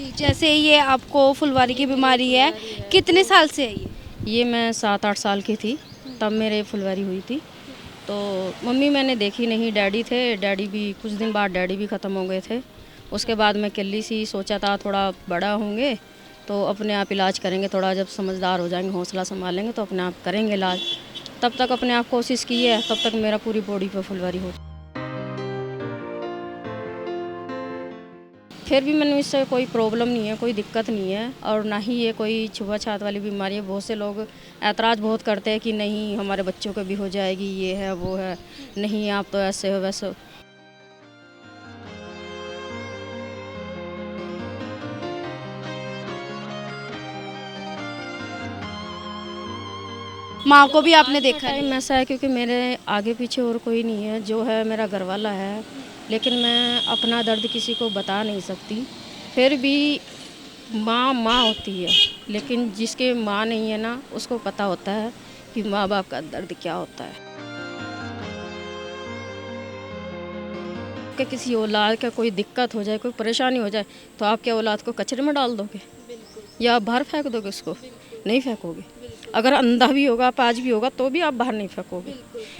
जी, जैसे ये आपको फुलवारी की बीमारी है, कितने साल से है ये? ये मैं 7-8 साल की थी, तब मेरे फुलवारी हुई थी। तो मम्मी मैंने देखी नहीं, डैडी थे, डैडी भी कुछ दिन बाद डैडी भी ख़त्म हो गए थे। उसके बाद मैं अकेली सी सोचा था थोड़ा बड़ा होंगे तो अपने आप इलाज करेंगे, थोड़ा जब समझदार हो जाएंगे, हौसला संभालेंगे तो अपने आप करेंगे इलाज। तब तक अपने आप कोशिश की है, तब तक मेरा पूरी बॉडी पे फुलवारी हो। फिर भी मैंने इससे कोई प्रॉब्लम नहीं है, कोई दिक्कत नहीं है और ना ही ये कोई छुआ-छात वाली बीमारी है। बहुत से लोग ऐतराज़ बहुत करते हैं कि नहीं हमारे बच्चों को भी हो जाएगी, ये है, वो है, नहीं आप तो ऐसे हो, वैसे हो। माँ को भी आपने आज का देखा नहीं? टाइम ऐसा है क्योंकि मेरे आगे पीछे और कोई नहीं है, जो है मेरा घरवाला है, लेकिन मैं अपना दर्द किसी को बता नहीं सकती। फिर भी माँ माँ होती है, लेकिन जिसके माँ नहीं है ना, उसको पता होता है कि माँ बाप का दर्द क्या होता है। कि किसी औलाद का कोई दिक्कत हो जाए, कोई परेशानी हो जाए, तो आप क्या औलाद को कचरे में डाल दोगे या आप बाहर फेंक दोगे उसको? नहीं फेंकोगे। अगर अंधा भी होगा, अपाहिज भी होगा, तो भी आप बाहर नहीं फेंकोगे।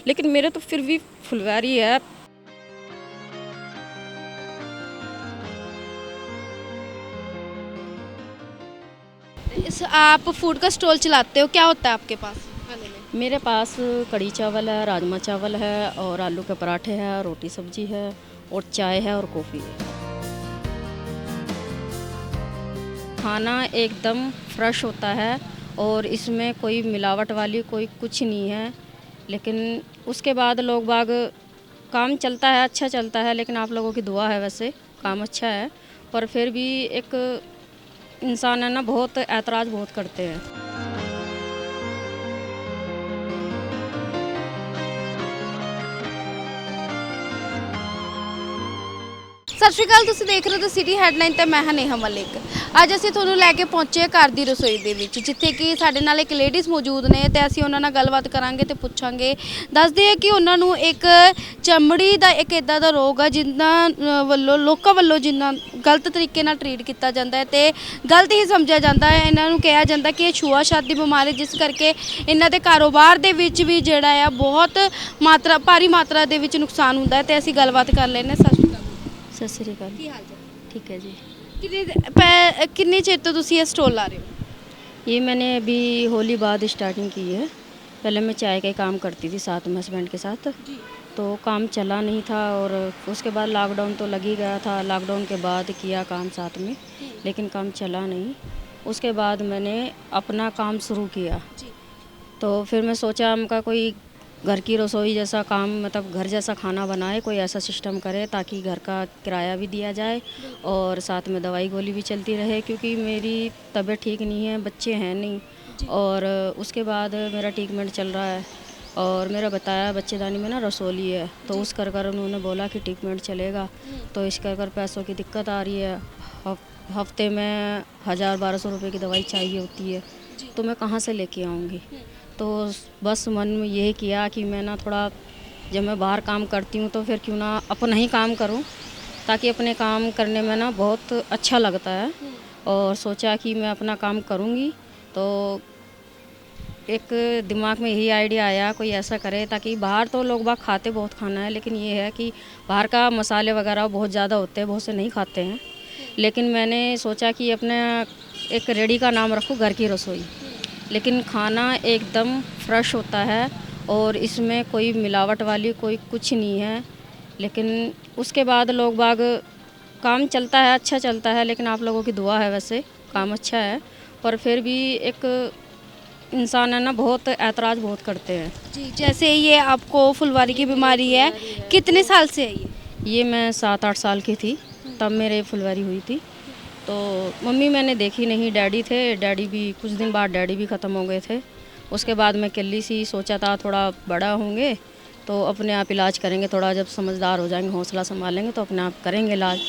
लेकिन मेरे तो फिर भी फुलवारी है। इस आप फूड का स्टॉल चलाते हो, क्या होता है आपके पास खाने में? मेरे पास कढ़ी चावल है, राजमा चावल है और आलू के पराठे हैं, रोटी सब्जी है और चाय है और कॉफ़ी है। खाना एकदम फ्रेश होता है और इसमें कोई मिलावट वाली कोई कुछ नहीं है। लेकिन उसके बाद लोग बाग काम चलता है, अच्छा चलता है, लेकिन आप लोगों की दुआ है, वैसे काम अच्छा है, पर फिर भी एक इंसान है ना, बहुत ऐतराज़ बहुत करते हैं। ਸਤਿ ਸ਼੍ਰੀ ਅਕਾਲ, ਤੁਸੀਂ ਦੇਖ ਰਹੇ ਹੋ ਦ ਸਿਟੀ ਹੈਡਲਾਈਨ ਤੇ ਮੈਂ ਹਾਂ ਨੇਹਾ ਮਲਿਕ। ਅੱਜ ਅਸੀਂ ਤੁਹਾਨੂੰ ਲੈ ਕੇ ਪਹੁੰਚੇ ਘਰ ਦੀ ਰਸੋਈ ਦੇ ਵਿੱਚ, ਜਿੱਥੇ ਕਿ ਸਾਡੇ ਨਾਲ ਇੱਕ ਲੇਡੀਜ਼ ਮੌਜੂਦ ਨੇ ਤੇ ਅਸੀਂ ਉਹਨਾਂ ਨਾਲ ਗੱਲਬਾਤ ਕਰਾਂਗੇ ਤੇ ਪੁੱਛਾਂਗੇ। ਦੱਸਦੇ ਆ ਕਿ ਉਹਨਾਂ ਨੂੰ ਇੱਕ ਚਮੜੀ ਦਾ ਇੱਕ ਇਦਾਂ ਦਾ ਰੋਗ ਆ ਜਿਨ੍ਹਾਂ ਵੱਲੋਂ ਲੋਕਾਂ ਵੱਲੋਂ ਜਿੰਨਾ ਗਲਤ ਤਰੀਕੇ ਨਾਲ ਟਰੀਟ ਕੀਤਾ ਜਾਂਦਾ ਹੈ ਤੇ ਗਲਤ ਹੀ ਸਮਝਿਆ ਜਾਂਦਾ ਹੈ। ਇਹਨਾਂ ਨੂੰ ਕਿਹਾ ਜਾਂਦਾ ਕਿ ਇਹ ਛੂਆ-ਛਾਤ ਦੀ ਬਿਮਾਰੀ, ਜਿਸ ਕਰਕੇ ਇਹਨਾਂ ਦੇ ਕਾਰੋਬਾਰ ਦੇ ਵਿੱਚ ਵੀ ਜਿਹੜਾ ਆ ਬਹੁਤ ਭਾਰੀ ਮਾਤਰਾ ਦੇ ਵਿੱਚ ਨੁਕਸਾਨ ਹੁੰਦਾ ਹੈ ਤੇ ਅਸੀਂ ਗੱਲਬਾਤ ਕਰ ਲੈਂਦੇ। ਸਤਿ ਸ਼੍ਰੀ ਅਕਾਲ। सत श्री अकाल। ਕੀ ਹਾਲ ਚਾਲ? ठीक है जी। ਕਿੰਨੇ ਚਿਰ ਤੋਂ ਤੁਸੀਂ ਇਹ ਸਟੋਲ ਲਾ ਰਹੇ ਹੋ? ये मैंने अभी होली बाद स्टार्टिंग की है। पहले मैं चाय का ही काम करती थी साथ में हस्बैंड के साथ, जी। तो काम चला नहीं था और उसके बाद लॉकडाउन तो लग ही गया था। लॉकडाउन के बाद किया काम साथ में, लेकिन काम चला नहीं। उसके बाद मैंने अपना काम शुरू किया, जी। तो फिर मैं सोचा हमका कोई घर की रसोई जैसा काम, मतलब घर जैसा खाना बनाए, कोई ऐसा सिस्टम करे ताकि घर का किराया भी दिया जाए और साथ में दवाई गोली भी चलती रहे, क्योंकि मेरी तबीयत ठीक नहीं है, बच्चे हैं नहीं। और उसके बाद मेरा ट्रीटमेंट चल रहा है और मेरा बताया बच्चेदानी में ना रसोली है, तो उस कर उन्होंने बोला कि ट्रीटमेंट चलेगा, तो इस कर पैसों की दिक्कत आ रही है। हफ्ते में 1000-1200 रुपये की दवाई चाहिए होती है, तो मैं कहाँ से लेके आऊँगी। तो बस मन में यही किया कि मैं ना थोड़ा, जब मैं बाहर काम करती हूँ तो फिर क्यों ना अपना ही काम करूँ, ताकि अपने काम करने में ना बहुत अच्छा लगता है। और सोचा कि मैं अपना काम करूँगी, तो एक दिमाग में यही आइडिया आया कोई ऐसा करे, ताकि बाहर तो लोग बाग खाते बहुत खाना है, लेकिन ये है कि बाहर का मसाले वगैरह बहुत ज़्यादा होते हैं, बहुत से नहीं खाते हैं। लेकिन मैंने सोचा कि अपना एक रेडी का नाम रखूँ, घर की रसोई, लेकिन खाना एकदम फ्रेश होता है और इसमें कोई मिलावट वाली कोई कुछ नहीं है। लेकिन उसके बाद लोग बाग काम चलता है, अच्छा चलता है, लेकिन आप लोगों की दुआ है, वैसे काम अच्छा है, पर फिर भी एक इंसान है ना, बहुत ऐतराज़ बहुत करते हैं। जी, जैसे ये आपको फुलवारी की बीमारी है, कितने साल से है ये? ये मैं 7-8 साल की थी, तब मेरे फुलवारी हुई थी। तो मम्मी मैंने देखी नहीं, डैडी थे, डैडी भी कुछ दिन बाद डैडी भी ख़त्म हो गए थे। उसके बाद मैं अकेली सी सोचा था थोड़ा बड़ा होंगे तो अपने आप इलाज करेंगे, थोड़ा जब समझदार हो जाएंगे, हौसला संभालेंगे तो अपने आप करेंगे इलाज।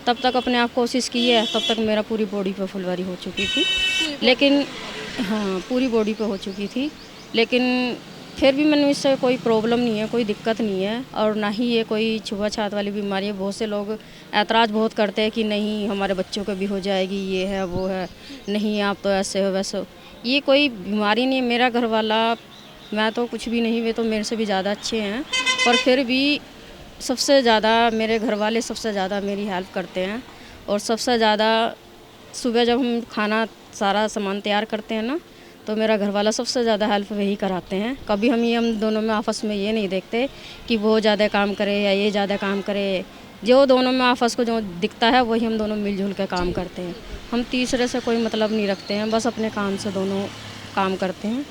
तब तक अपने आप कोशिश की है, तब तक मेरा पूरी बॉडी पे फुलवारी हो चुकी थी। लेकिन हाँ, पूरी बॉडी पे हो चुकी थी, लेकिन फिर भी मैंने इससे कोई प्रॉब्लम नहीं है, कोई दिक्कत नहीं है, और ना ही ये कोई छुआछूत वाली बीमारी है। बहुत से लोग ऐतराज़ बहुत करते हैं कि नहीं हमारे बच्चों को भी हो जाएगी, ये है वो है, नहीं आप तो ऐसे हो वैसे हो। ये कोई बीमारी नहीं है। मेरा घर वाला, मैं तो कुछ भी नहीं, वे तो मेरे से भी ज़्यादा अच्छे हैं, पर फिर भी सबसे ज़्यादा मेरे घर वाले सबसे ज़्यादा मेरी हेल्प करते हैं। और सबसे ज़्यादा सुबह जब हम खाना सारा सामान तैयार करते हैं ना, तो मेरा घर वाला सबसे ज़्यादा हेल्प वही कराते हैं। कभी हम दोनों में आपस में ये नहीं देखते कि वो ज़्यादा काम करे या ये ज़्यादा काम करे। जो दोनों में आपस को जो दिखता है वही हम दोनों मिलजुल के काम करते हैं। हम तीसरे से कोई मतलब नहीं रखते हैं, बस अपने काम से दोनों काम करते हैं।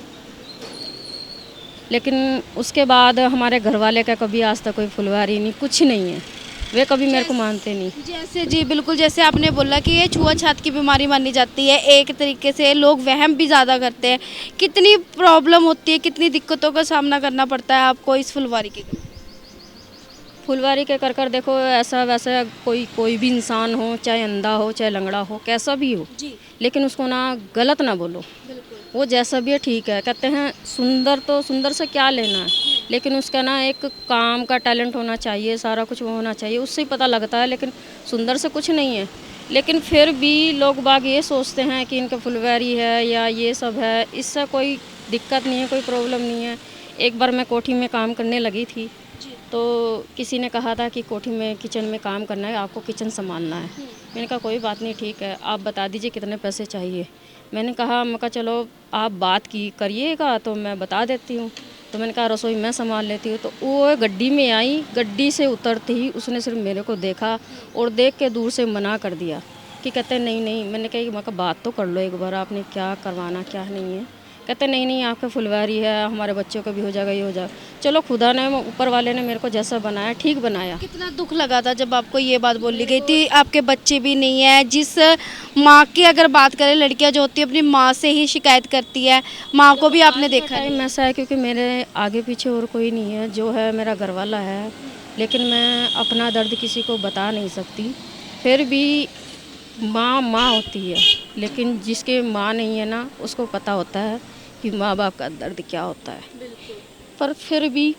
लेकिन उसके बाद हमारे घर वाले का कभी आज तक कोई फुलवारी नहीं, कुछ नहीं है। वे कभी मेरे को मानते नहीं। जैसे जी बिल्कुल, जैसे आपने बोला कि ये छुआछूत की बीमारी मानी जाती है, एक तरीके से लोग वहम भी ज़्यादा करते हैं। कितनी प्रॉब्लम होती है, कितनी दिक्कतों का सामना करना पड़ता है आपको इस फुलवारी के? फुलवारी के कर देखो, ऐसा वैसा कोई भी इंसान हो, चाहे अंधा हो चाहे लंगड़ा हो, कैसा भी हो, जी लेकिन उसको ना गलत ना बोलो। बिल्कुल। वो जैसा भी है ठीक है। कहते हैं सुंदर, तो सुंदर से क्या लेना है, लेकिन उसका ना एक काम का टैलेंट होना चाहिए, सारा कुछ वो होना चाहिए, उससे ही पता लगता है। लेकिन सुंदर से कुछ नहीं है। लेकिन फिर भी लोग बाग ये सोचते हैं कि इनका फुलवारी है या ये सब है। इससे कोई दिक्कत नहीं है, कोई प्रॉब्लम नहीं है। एक बार मैं कोठी में काम करने लगी थी, तो किसी ने कहा था कि कोठी में किचन में काम करना है, आपको किचन संभालना है। मैंने कहा कोई बात नहीं, ठीक है, आप बता दीजिए कितने पैसे चाहिए। मैं कहा चलो आप बात की करिएगा तो मैं बता देती हूँ। तो मैंने कहा रसोई मैं संभाल लेती हूँ। तो वो गड्डी में आई, गड्डी से उतरते ही उसने सिर्फ मेरे को देखा और देख के दूर से मना कर दिया कि कहते नहीं नहीं। मैंने कहा बात तो कर लो एक बार, आपने क्या करवाना क्या नहीं है। कहते नहीं नहीं आपका फुलवारी है, हमारे बच्चों का भी हो जाएगा, ये हो जाएगा। चलो खुदा ने, ऊपर वाले ने मेरे को जैसा बनाया ठीक बनाया। कितना दुख लगा था जब आपको ये बात बोली गई थी, आपके बच्चे भी नहीं है। जिस माँ की अगर बात करें, लड़कियां जो होती है अपनी माँ से ही शिकायत करती है, माँ को भी आपने देखा टाइम ऐसा है क्योंकि मेरे आगे पीछे और कोई नहीं है, जो है मेरा घर वाला है। लेकिन मैं अपना दर्द किसी को बता नहीं सकती। फिर भी माँ माँ होती है, लेकिन जिसके माँ नहीं है ना, उसको पता होता है कि माँ बाप का दर्द क्या होता है। पर फिर भी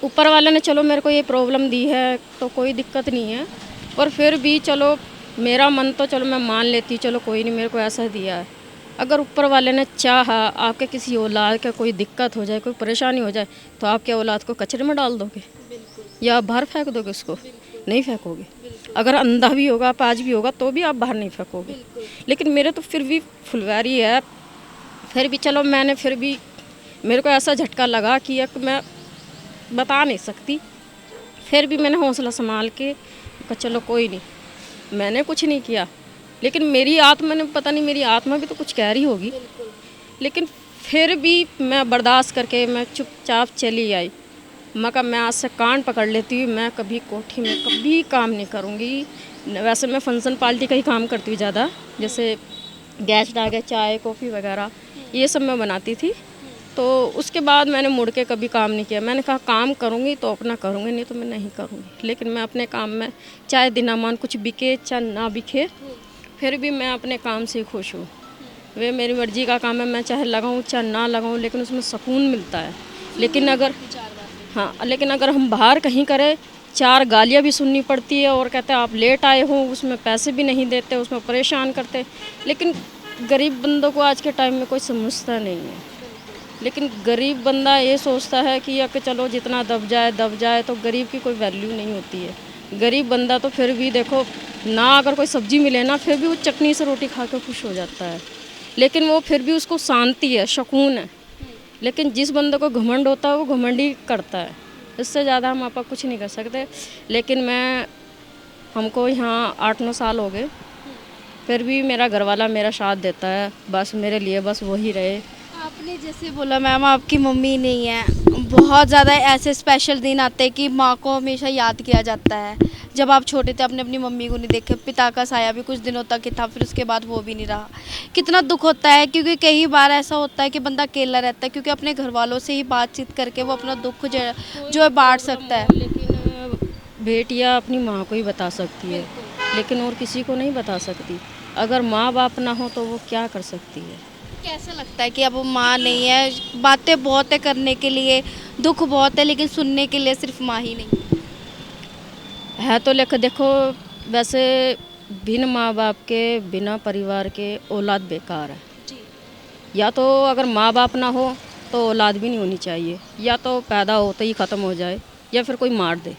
ऊपर वाले ने चलो मेरे को ये प्रॉब्लम दी है तो कोई दिक्कत नहीं है। पर फिर भी चलो मेरा मन तो चलो मैं मान लेती, चलो कोई नहीं, मेरे को ऐसा दिया है। अगर ऊपर वाले ने चाहा आपके किसी औलाद का कोई दिक्कत हो जाए, कोई परेशानी हो जाए, तो आपके औलाद को कचरे में डाल दोगे या आप बाहर फेंक दोगे उसको? नहीं फेंकोगे। अगर अंधा भी होगा, पाज भी होगा, तो भी आप बाहर नहीं फेंकोगे। लेकिन मेरे तो फिर भी फुलवारी है। फिर भी चलो मैंने, फिर भी मेरे को ऐसा झटका लगा कि एक मैं बता नहीं सकती। फिर भी मैंने हौसला संभाल के कहा चलो कोई नहीं, मैंने कुछ नहीं किया। लेकिन मेरी आत्मा ने, पता नहीं मेरी आत्मा भी तो कुछ कह रही होगी। लेकिन फिर भी मैं बर्दाश्त करके मैं चुपचाप चली आई। मैं कहा मैं आज से कान पकड़ लेती हूँ, मैं कभी कोठी में कभी काम नहीं करूँगी। वैसे मैं फंक्शन पार्टी का ही काम करती हूँ ज़्यादा, जैसे गेस्ट आ गए, चाय कॉफ़ी वगैरह ये सब मैं बनाती थी। तो उसके बाद मैंने मुड़ के कभी काम नहीं किया। मैंने कहा काम करूँगी तो अपना करूँगी, नहीं तो मैं नहीं करूँगी। लेकिन मैं अपने काम में, चाहे दिनामान कुछ बिके चाहे ना बिके, फिर भी मैं अपने काम से खुश हूँ। वे मेरी मर्जी का काम है, मैं चाहे लगाऊँ चाहे ना लगाऊँ, लेकिन उसमें सुकून मिलता है। लेकिन अगर हम बाहर कहीं करें, 4 गालियाँ भी सुननी पड़ती है और कहते हैं आप लेट आए हो, उसमें पैसे भी नहीं देते, उसमें परेशान करते। लेकिन गरीब बंदों को आज के टाइम में कोई समझता नहीं है। लेकिन गरीब बंदा ये सोचता है कि या कि चलो जितना दब जाए, तो गरीब की कोई वैल्यू नहीं होती है। गरीब बंदा तो फिर भी देखो ना, अगर कोई सब्जी मिले ना, फिर भी वो चटनी से रोटी खा कर खुश हो जाता है। लेकिन वो फिर भी उसको शांति है, सुकून है। लेकिन जिस बंदे को घमंड होता है वो घमंड ही करता है। इससे ज़्यादा हम आपा कुछ नहीं कर सकते। लेकिन हमको यहाँ 8-9 साल हो गए, फिर भी मेरा घरवाला मेरा साथ देता है। बस मेरे लिए बस वही रहे। आपने जैसे बोला मैम आपकी मम्मी नहीं है, बहुत ज़्यादा ऐसे स्पेशल दिन आते हैं कि माँ को हमेशा याद किया जाता है। जब आप छोटे थे आपने अपनी मम्मी को नहीं देखे, पिता का साया भी कुछ दिनों तक ही था, फिर उसके बाद वो भी नहीं रहा। कितना दुख होता है, क्योंकि कई बार ऐसा होता है कि बंदा अकेला रहता है, क्योंकि अपने घर वालों से ही बातचीत करके वो अपना दुख जो है बांट सकता है। लेकिन बेटियाँ अपनी माँ को ही बता सकती है, लेकिन और किसी को नहीं बता सकती। अगर माँ बाप ना हो तो वो क्या कर सकती है। कैसा लगता है कि अब वो माँ नहीं है, बातें बहुत है करने के लिए, दुख बहुत है, लेकिन सुनने के लिए सिर्फ माँ ही नहीं है तो लेख देखो, वैसे बिन माँ बाप के, बिना परिवार के औलाद बेकार है। जी। या तो अगर माँ बाप ना हो तो औलाद भी नहीं होनी चाहिए, या तो पैदा होते ही ख़त्म हो जाए या फिर कोई मार दे।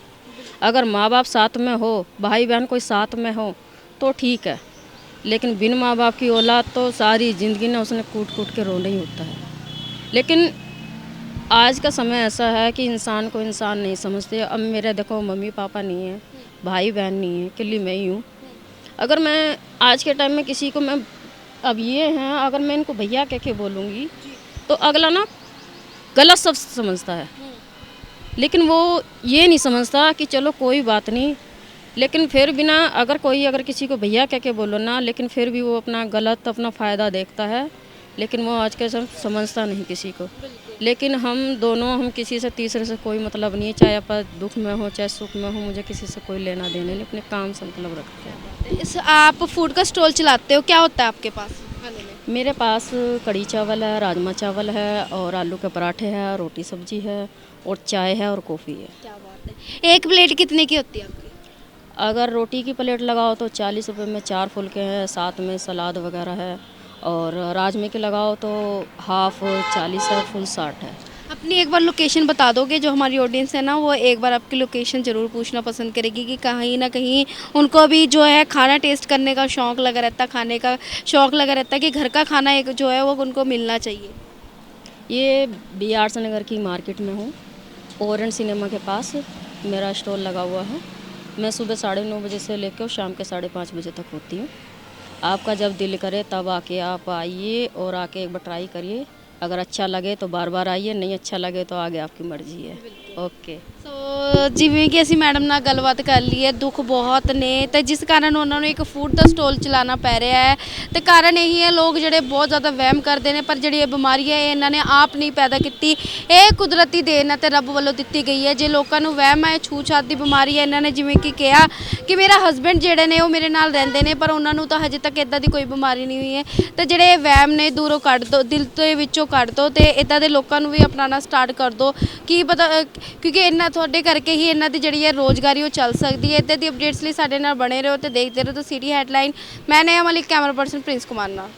अगर माँ बाप साथ में हो, भाई बहन कोई साथ में हो तो ठीक है, लेकिन बिन माँ बाप की औलाद तो सारी ज़िंदगी ना उसने कूट कूट के रोना ही होता है। लेकिन आज का समय ऐसा है कि इंसान को इंसान नहीं समझते। अब मेरे देखो मम्मी पापा नहीं है, भाई बहन नहीं है, अकेली मैं ही हूँ। अगर मैं आज के टाइम में किसी को मैं, अब ये हैं, अगर मैं इनको भैया कह के बोलूँगी तो अगला ना गलत सब समझता है, लेकिन वो ये नहीं समझता कि चलो कोई बात नहीं। लेकिन फिर भी ना, अगर किसी को भैया कह के बोलो ना, लेकिन फिर भी वो अपना गलत अपना फ़ायदा देखता है, लेकिन वो आज के समय समझता नहीं किसी को। लेकिन हम किसी से तीसरे से कोई मतलब नहीं है, चाहे आप दुख में हो चाहे सुख में हो, मुझे किसी से कोई लेना देना नहीं, अपने काम से मतलब रखते हैं। इस आप फूड का स्टॉल चलाते हो, क्या होता है आपके पास खाने में? मेरे पास कढ़ी चावल है, राजमा चावल है, और आलू के पराठे हैं, रोटी सब्जी है, और चाय है, और कॉफ़ी है। क्या बात है। एक प्लेट कितने की होती है आपकी? अगर रोटी की प्लेट लगाओ तो 40 रुपये में 4 फुलके हैं, साथ में सलाद वगैरह है। और राजमे की लगाओ तो हाफ़ 40 है, फुल 60 है। अपनी एक बार लोकेशन बता दोगे, जो हमारी ऑडियंस है ना वो एक बार आपकी लोकेशन ज़रूर पूछना पसंद करेगी, कि कहीं ना कहीं उनको भी जो है खाना टेस्ट करने का शौक़ लगा रहता, खाने का शौक़ लगा रहता, कि घर का खाना एक जो है वो उनको मिलना चाहिए। ये BRS नगर की मार्केट में हूँ, ओरेंट सिनेमा के पास मेरा स्टॉल लगा हुआ है। मैं सुबह 9:30 बजे से लेकर शाम के 5:30 बजे तक होती हूँ। आपका जब दिल करे तब आके आप आइए और आके एक बार ट्राई करिए। अगर अच्छा लगे तो बार बार आइए, नहीं अच्छा लगे तो आगे आपकी मर्जी है। ओके। ਸੋ ਜਿਵੇਂ ਕਿ ਅਸੀਂ ਮੈਡਮ ਨਾਲ ਗੱਲਬਾਤ ਕਰ ਲਈ ਹੈ, ਦੁੱਖ ਬਹੁਤ ਨੇ ਤੇ ਜਿਸ ਕਾਰਨ ਉਹਨਾਂ ਨੂੰ ਇੱਕ ਫੂਡ ਦਾ ਸਟਾਲ ਚਲਾਉਣਾ ਪੈ ਰਿਹਾ ਹੈ, ਤੇ ਕਾਰਨ ਇਹੀ ਹੈ ਲੋਕ ਜਿਹੜੇ ਬਹੁਤ ਜ਼ਿਆਦਾ ਵਹਿਮ ਕਰਦੇ ਨੇ, ਪਰ ਜਿਹੜੀ ਇਹ ਬਿਮਾਰੀ ਹੈ ਇਹ ਇਹਨਾਂ ਨੇ ਆਪ ਨਹੀਂ ਪੈਦਾ ਕੀਤੀ, ਇਹ ਕੁਦਰਤੀ ਦੇਣ ਹੈ ਤੇ ਰੱਬ ਵੱਲੋਂ ਦਿੱਤੀ ਗਈ ਹੈ। ਜੇ ਲੋਕਾਂ ਨੂੰ ਵਹਿਮ ਹੈ ਛੂਤ-ਛਾਤ ਦੀ ਬਿਮਾਰੀ ਹੈ, ਇਹਨਾਂ ਨੇ ਜਿਵੇਂ ਕਿ ਕਿਹਾ ਕਿ ਮੇਰਾ ਹਸਬੈਂਡ ਜਿਹੜੇ ਨੇ ਉਹ ਮੇਰੇ ਨਾਲ ਰਹਿੰਦੇ ਨੇ, ਪਰ ਉਹਨਾਂ ਨੂੰ ਤਾਂ ਹਜੇ ਤੱਕ ਇੱਦਾਂ ਦੀ ਕੋਈ ਬਿਮਾਰੀ ਨਹੀਂ ਹੋਈ ਹੈ। ਤੇ ਜਿਹੜੇ ਵਹਿਮ ਨੇ ਦੂਰੋਂ ਕੱਢ ਦਿਓ, ਦਿਲ ਦੇ ਵਿੱਚੋਂ ਕੱਢ ਦਿਓ, ਤੇ ਇੱਦਾਂ ਦੇ ਲੋਕਾਂ ਨੂੰ ਵੀ ਅਪਣਾਉਣਾ ਸਟਾਰਟ ਕਰ ਦਿਓ। ਕੀ ਪਤਾ, ਕਿਉਂਕਿ ਇਹਨਾਂ ਤੁਹਾਡੇ ਕਰਕੇ ਹੀ ਇਹਨਾਂ ਦੀ ਜਿਹੜੀ ਹੈ ਰੋਜ਼ਗਾਰੀ ਉਹ ਚੱਲ ਸਕਦੀ ਹੈ। ਇੱਦਾਂ ਦੀ ਅਪਡੇਟਸ ਲਈ ਸਾਡੇ ਨਾਲ ਬਣੇ ਰਹੋ ਤੇ ਦੇਖਦੇ ਰਹੋ ਤਾਂ ਸਿਟੀ ਹੈਡਲਾਈਨ। ਮੈਂ Neha Malik, camera person Prince Kumar ਨਾਲ।